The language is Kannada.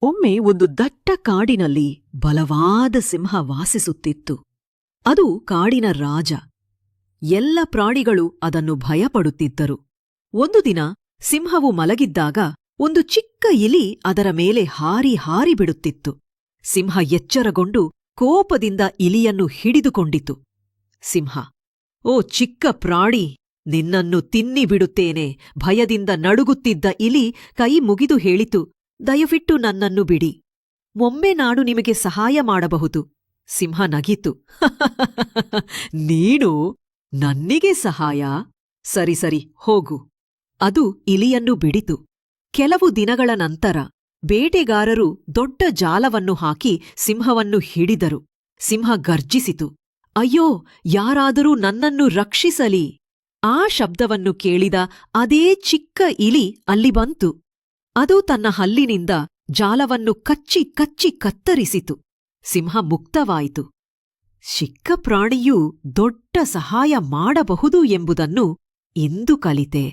ಒಮ್ಮೆ ಒಂದು ದಟ್ಟ ಕಾಡಿನಲ್ಲಿ ಬಲವಾದ ಸಿಂಹ ವಾಸಿಸುತ್ತಿತ್ತು. ಅದು ಕಾಡಿನ ರಾಜ. ಎಲ್ಲ ಪ್ರಾಣಿಗಳು ಅದನ್ನು ಭಯಪಡುತ್ತಿದ್ದರು. ಒಂದು ದಿನ ಸಿಂಹವು ಮಲಗಿದ್ದಾಗ ಒಂದು ಚಿಕ್ಕ ಇಲಿ ಅದರ ಮೇಲೆ ಹಾರಿ ಹಾರಿ ಬಿಡುತ್ತಿತ್ತು. ಸಿಂಹ ಎಚ್ಚರಗೊಂಡು ಕೋಪದಿಂದ ಇಲಿಯನ್ನು ಹಿಡಿದುಕೊಂಡಿತು. ಸಿಂಹ, ಓ ಚಿಕ್ಕ ಪ್ರಾಣಿ, ನಿನ್ನನ್ನು ತಿನ್ನಿಬಿಡುತ್ತೇನೆ. ಭಯದಿಂದ ನಡುಗುತ್ತಿದ್ದ ಇಲಿ ಕೈ ಮುಗಿದು ಹೇಳಿತು, ದಯವಿಟ್ಟು ನನ್ನನ್ನು ಬಿಡಿ. ಒಮ್ಮೆ ನಾನು ನಿಮಗೆ ಸಹಾಯ ಮಾಡಬಹುದು. ಸಿಂಹ ನಗಿತು. ನೀನು ನನ್ನಿಗೆ ಸಹಾಯ? ಸರಿ ಸರಿ, ಹೋಗು. ಅದು ಇಲಿಯನ್ನು ಬಿಡಿತು. ಕೆಲವು ದಿನಗಳ ನಂತರ ಬೇಟೆಗಾರರು ದೊಡ್ಡ ಜಾಲವನ್ನು ಹಾಕಿ ಸಿಂಹವನ್ನು ಹಿಡಿದರು. ಸಿಂಹ ಗರ್ಜಿಸಿತು, ಅಯ್ಯೋ, ಯಾರಾದರೂ ನನ್ನನ್ನು ರಕ್ಷಿಸಲಿ! ಆ ಶಬ್ದವನ್ನು ಕೇಳಿದ ಅದೇ ಚಿಕ್ಕ ಇಲಿ ಅಲ್ಲಿ ಬಂತು. ಅದು ತನ್ನ ಹಲ್ಲಿನಿಂದ ಜಾಲವನ್ನು ಕಚ್ಚಿ ಕಚ್ಚಿ ಕತ್ತರಿಸಿತು. ಸಿಂಹ ಮುಕ್ತವಾಯಿತು. ಚಿಕ್ಕ ಪ್ರಾಣಿಯೂ ದೊಡ್ಡ ಸಹಾಯ ಮಾಡಬಹುದು ಎಂಬುದನ್ನು ಇಂದು ಕಲಿತೆ.